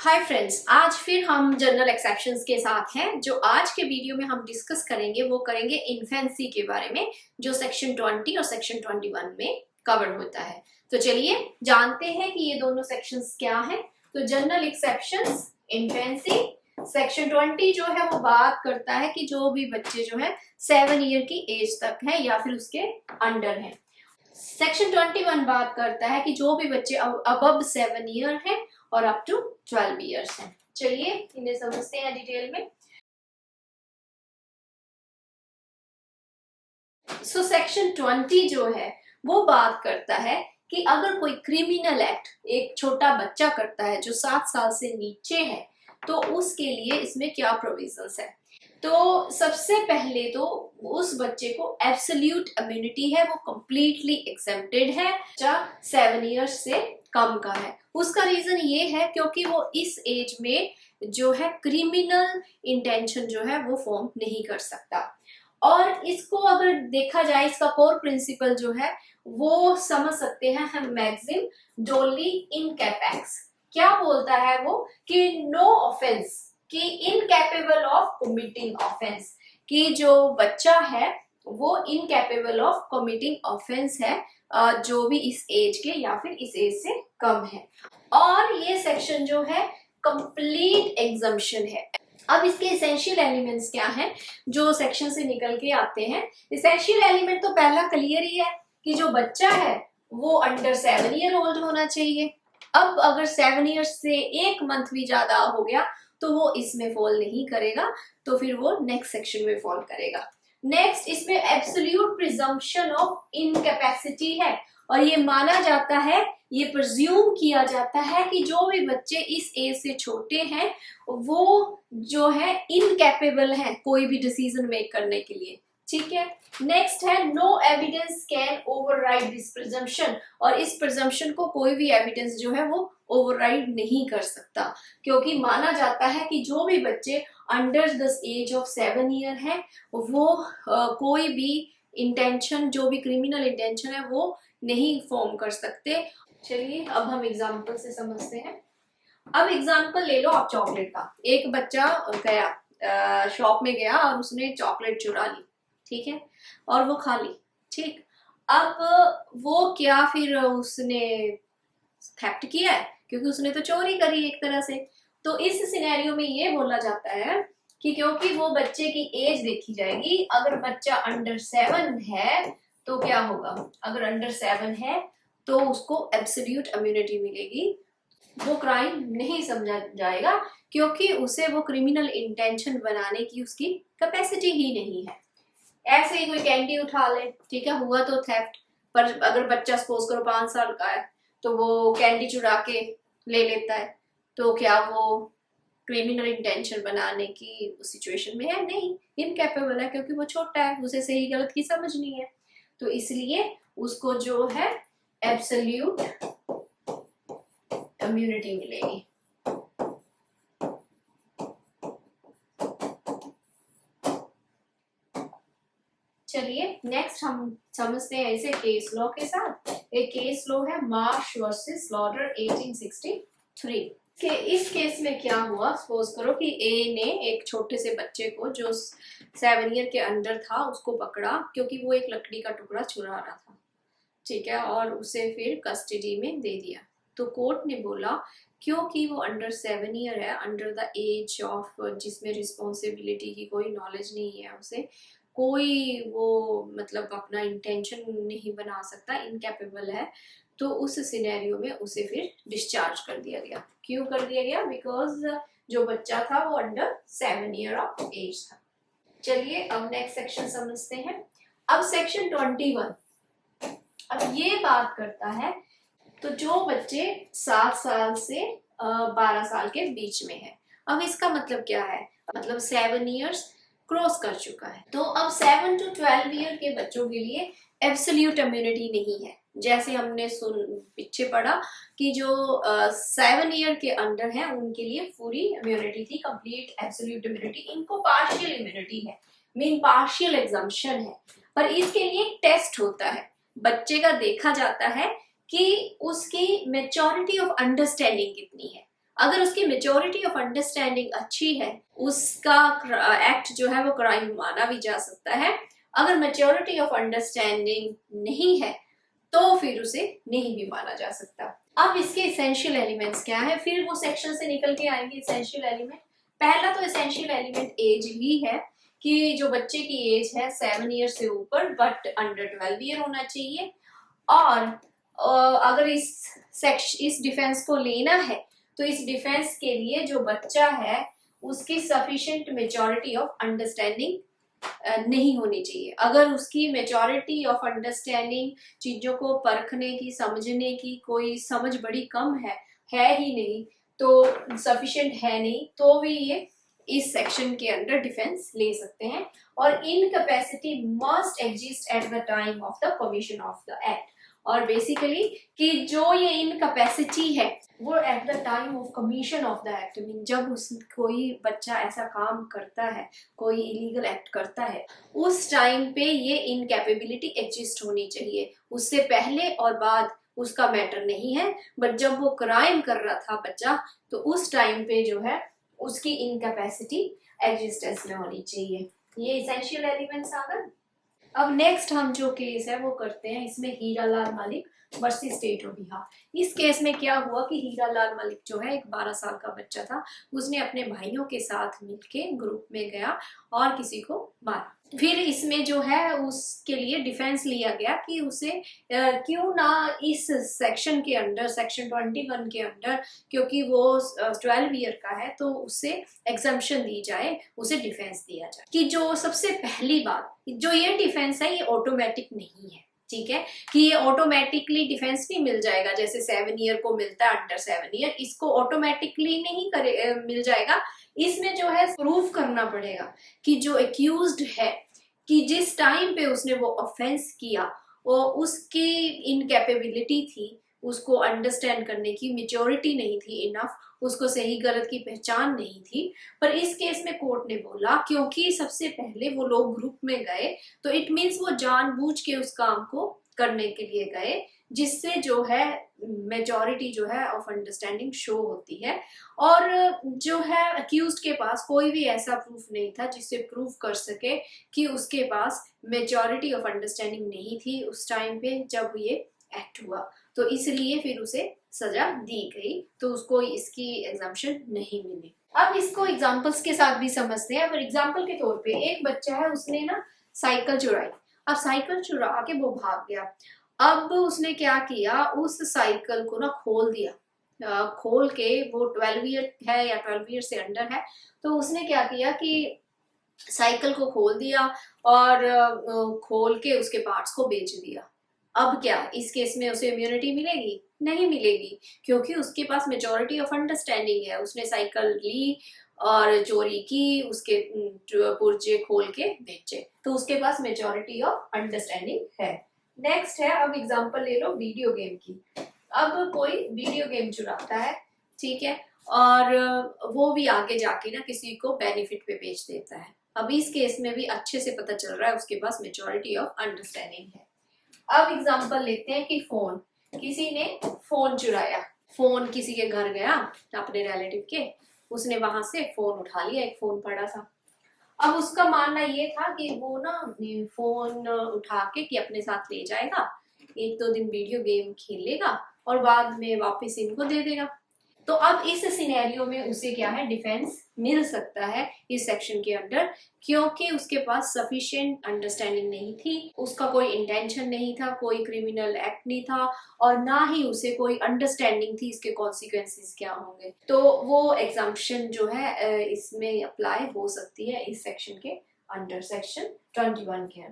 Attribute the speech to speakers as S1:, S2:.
S1: Hi friends, आज फिर हम जनरल एक्सेप्शंस के साथ हैं। जो आज के वीडियो में हम डिस्कस करेंगे वो करेंगे इन्फेंसी के बारे में, जो सेक्शन 20 और सेक्शन 21 में कवर होता है। तो चलिए जानते हैं कि ये दोनों सेक्शंस क्या हैं। तो जनरल एक्सेप्शंस, इन्फेंसी। सेक्शन 20 जो है वो बात करता है कि जो भी बच्चे जो है 7 ईयर की एज तक है या फिर उसके अंडर है। सेक्शन 21 बात करता है कि जो भी बच्चे अबव 7 ईयर हैं और अप टू 12 ईयर्स हैं। चलिए इन्हें समझते हैं डिटेल में। सो सेक्शन 20 जो है वो बात करता है कि अगर कोई क्रिमिनल एक्ट एक छोटा बच्चा करता है जो 7 साल से नीचे है तो उसके लिए इसमें क्या प्रोविजंस है। तो सबसे पहले तो उस बच्चे को एब्सोल्यूट इम्यूनिटी है, वो कंप्लीटली एक्सेप्टेड है। बच्चा 7 इयर्स से कम का है। उसका रीजन ये है क्योंकि वो इस एज में जो है क्रिमिनल इंटेंशन जो है वो फॉर्म नहीं कर सकता। और इसको अगर देखा जाए, इसका कोर प्रिंसिपल जो है वो समझ सकते हैं हम मैक्सिम डोली इन कैपेक्स। क्या बोलता है वो कि नो ऑफेंस, कि इनकैपेबल ऑफ कमिटिंग ऑफेंस, कि जो बच्चा है वो इनकैपेबल ऑफ कमिटिंग ऑफेंस है जो भी इस एज के या फिर इस एज से कम है। और ये सेक्शन जो है कंप्लीट एग्जम्पशन है। अब इसके एसेंशियल एलिमेंट्स क्या हैं जो सेक्शन से निकल के आते हैं। एसेंशियल एलिमेंट तो पहला क्लियर ही है कि जो बच्चा है वो अंडर 7 ईयर ओल्ड होना चाहिए। अब अगर 7 ईयर्स से 1 मंथ भी ज्यादा हो गया तो वो इसमें फॉल नहीं करेगा, तो फिर वो नेक्स्ट सेक्शन में फॉल करेगा। नेक्स्ट, इसमें एब्सोल्यूट प्रिजम्पशन ऑफ इनकैपेसिटी है और ये माना जाता है, ये प्रिज्यूम किया जाता है कि जो भी बच्चे इस एज से छोटे हैं वो जो है इनकैपेबल हैं कोई भी डिसीजन मेक करने के लिए। ठीक है। नेक्स्ट है no evidence can override this presumption, और इस प्रिजम्पशन को कोई भी एविडेंस जो है वो ओवरराइड नहीं कर सकता, क्योंकि माना जाता है कि जो भी बच्चे under the age of 7 year है वो कोई भी इंटेंशन, जो भी क्रिमिनल इंटेंशन है वो नहीं फॉर्म कर सकते। चलिए अब हम एग्जाम्पल से समझते हैं। अब एग्जाम्पल ले लो आप चॉकलेट का। एक बच्चा गया शॉप में गया और उसने चॉकलेट चुरा ली, ठीक है, और वो खा ली। ठीक, अब वो क्या फिर उसने थेफ्ट किया है, क्योंकि उसने तो चोरी करी एक तरह से। तो इस सिनेरियो में ये बोला जाता है कि क्योंकि वो बच्चे की एज देखी जाएगी, अगर बच्चा अंडर 7 है तो क्या होगा, अगर अंडर 7 है तो उसको एब्सोल्यूट इम्यूनिटी मिलेगी, वो क्राइम नहीं समझा जाएगा क्योंकि उसे वो क्रिमिनल इंटेंशन बनाने की उसकी कैपेसिटी ही नहीं है। ऐसे ही कोई कैंडी उठा ले, ठीक है, हुआ तो थेफ्ट, पर अगर बच्चा सपोज करो 5 साल का है तो वो कैंडी चुरा के ले लेता है, तो क्या वो क्रिमिनल इंटेंशन बनाने की सिचुएशन में है? नहीं, इनकैपेबल है क्योंकि वो छोटा है, उसे सही गलत की समझ नहीं है। तो इसलिए उसको जो है एब्सोल्यूट इम्यूनिटी मिलेगी। चलिए नेक्स्ट हम समझते हैं इसे केस लॉ के साथ। एक केस लॉ है मार्श वर्सेस स्लॉटर 1863 के। इस केस में क्या हुआ, सपोज करो कि ए ने एक छोटे से बच्चे को जो 7 ईयर के अंदर था उसको पकड़ा क्योंकि वो एक लकड़ी का टुकड़ा चुरा रहा था, ठीक है, और उसे फिर कस्टडी में दे दिया। तो कोर्ट ने बोला क्योंकि वो अंडर 7 ईयर है, अंडर द एज ऑफ, जिसमें रिस्पॉन्सिबिलिटी की कोई नॉलेज नहीं है, उसे कोई वो मतलब अपना इंटेंशन नहीं बना सकता, इनकैपेबल है, तो उस सिनेरियो में उसे फिर डिस्चार्ज कर दिया गया। क्यों कर दिया गया? बिकॉज जो बच्चा था वो अंडर 7 ईयर ऑफ एज था। चलिए अब नेक्स्ट सेक्शन समझते हैं। अब सेक्शन 21 अब ये बात करता है, तो जो बच्चे 7 साल से 12 साल के बीच में है। अब इसका मतलब क्या है, मतलब 7 ईयर्स क्रॉस कर चुका है। तो अब 7 to 12 ईयर के बच्चों के लिए एब्सोल्यूट इम्यूनिटी नहीं है। जैसे हमने पीछे पढ़ा कि जो 7 ईयर के अंडर है उनके लिए पूरी इम्यूनिटी थी, कंप्लीट एब्सोल्यूट इम्यूनिटी। इनको पार्शियल इम्यूनिटी है, मीन पार्शियल एग्जम्पशन है। पर इसके लिए एक टेस्ट होता है, बच्चे का देखा जाता है कि उसकी मैच्योरिटी ऑफ अंडरस्टैंडिंग कितनी है। अगर उसकी मेच्योरिटी ऑफ अंडरस्टैंडिंग अच्छी है, उसका एक्ट जो है वो क्राइम माना भी जा सकता है। अगर मेच्योरिटी ऑफ अंडरस्टैंडिंग नहीं है तो फिर उसे नहीं भी माना जा सकता। अब इसके इसेंशियल एलिमेंट्स क्या है, फिर वो सेक्शन से निकल के आएंगे इसेंशियल एलिमेंट। पहला तो इसेंशियल एलिमेंट एज ही है कि जो बच्चे की एज है 7 ईयर से ऊपर बट अंडर 12 ईयर होना चाहिए। और अगर इस डिफेंस को लेना है तो इस डिफेंस के लिए जो बच्चा है उसकी सफिशिएंट मेच्योरिटी ऑफ अंडरस्टैंडिंग नहीं होनी चाहिए। अगर उसकी मेच्योरिटी ऑफ अंडरस्टैंडिंग, चीजों को परखने की, समझने की कोई समझ बड़ी कम है ही नहीं, तो सफिशिएंट है नहीं, तो भी ये इस सेक्शन के अंडर डिफेंस ले सकते हैं। और incapacity must exist at the time of the commission of the act. और बेसिकली कि जो ये इनकैपेसिटी है वो at the time of commission of the act, mean जब कोई बच्चा ऐसा काम करता है, कोई इलीगल एक्ट करता है, उस टाइम पे ये इनकैपेबिलिटी एग्जिस्ट होनी चाहिए। उससे पहले और बाद उसका मैटर नहीं है, बट जब वो क्राइम कर रहा था बच्चा तो उस टाइम पे जो है उसकी इनकैपेसिटी एग्जिस्टेंस में होनी चाहिए। ये इसेंशियल एलिमेंट्स आ गए। अब नेक्स्ट हम जो केस है वो करते हैं, इसमें Hiralal Malik versus state of Bihar. इस केस में क्या हुआ कि हीरालाल मलिक जो है एक 12 साल का बच्चा था, उसने अपने भाइयों के साथ मिलके ग्रुप में गया और किसी को मारा। फिर इसमें जो है उसके लिए डिफेंस लिया गया कि उसे क्यों ना इस सेक्शन के अंडर, सेक्शन 21 के अंडर, क्योंकि वो 12 ईयर का है तो उसे एग्जम्पशन दी जाए, उसे डिफेंस दिया जाए। कि जो सबसे पहली बात, जो ये डिफेंस है ये ऑटोमेटिक नहीं है, ठीक है, कि ये ऑटोमेटिकली डिफेंस नहीं मिल जाएगा जैसे 7 ईयर को मिलता है अंडर 7 ईयर, इसको ऑटोमेटिकली नहीं मिल जाएगा। इसमें जो है प्रूफ करना पड़ेगा कि जो एक्यूज्ड है कि जिस टाइम पे उसने वो ऑफेंस किया वो उसकी इनकैपेबिलिटी थी, उसको अंडरस्टैंड करने की मेच्योरिटी नहीं थी इनफ, उसको सही गलत की पहचान नहीं थी। पर इस केस में कोर्ट ने बोला क्योंकि सबसे पहले वो लोग ग्रुप में गए तो इट मीन्स वो जानबूझ के उस काम को करने के लिए गए, जिससे जो है मेजॉरिटी जो है ऑफ अंडरस्टैंडिंग शो होती है। और जो है अक्यूज्ड के पास कोई भी ऐसा प्रूफ नहीं था जिससे प्रूफ कर सके कि उसके पास मेजॉरिटी ऑफ अंडरस्टैंडिंग नहीं थी उस टाइम पे जब ये एक्ट हुआ, तो इसलिए फिर उसे सजा दी गई, तो उसको इसकी एग्जाम्पशन नहीं मिली। अब इसको एग्जाम्पल्स के साथ भी समझते हैं। फॉर एग्जाम्पल के तौर पे एक बच्चा है, उसने ना साइकिल चुराई। अब साइकिल चुरा के वो भाग गया। अब उसने क्या किया, उस साइकिल को ना खोल दिया, खोल के वो 12 ईयर है या 12 ईयर से अंडर है, तो उसने क्या किया कि साइकिल को खोल दिया और खोल के उसके पार्ट्स को बेच दिया। अब क्या इस केस में उसे इम्यूनिटी मिलेगी? नहीं मिलेगी, क्योंकि उसके पास मेजॉरिटी ऑफ अंडरस्टैंडिंग है। उसने साइकिल ली और चोरी की, उसके पुर्जे खोल के बेचे, तो उसके पास मेजॉरिटी ऑफ अंडरस्टैंडिंग है। नेक्स्ट है, अब एग्जांपल ले लो वीडियो गेम की। अब कोई वीडियो गेम चुराता है, ठीक है, और वो भी आगे जाके ना किसी को बेनिफिट पे बेच देता है। अब इस केस में भी अच्छे से पता चल रहा है उसके पास मेजॉरिटी ऑफ अंडरस्टैंडिंग है। अब एग्जांपल लेते हैं कि फोन, किसी ने फोन चुराया, फोन किसी के घर गया अपने रिलेटिव के, उसने वहां से फोन उठा लिया, एक फोन पड़ा था। अब उसका मानना ये था कि वो ना फोन उठा के कि अपने साथ ले जाएगा, 1-2 दिन वीडियो गेम खेलेगा और बाद में वापस इनको दे देगा। तो अब इस सिनेरियो में उसे क्या है, डिफेंस मिल सकता है इस सेक्शन के अंडर, क्योंकि उसके पास सफिशिएंट अंडरस्टैंडिंग नहीं थी, उसका कोई इंटेंशन नहीं था, कोई क्रिमिनल एक्ट नहीं था, और ना ही उसे कोई अंडरस्टैंडिंग थी इसके कॉन्सिक्वेंसेस क्या होंगे। तो वो एग्जम्पशन जो है इसमें अप्लाई हो सकती है इस सेक्शन के अंडर, सेक्शन 21 के अंदर।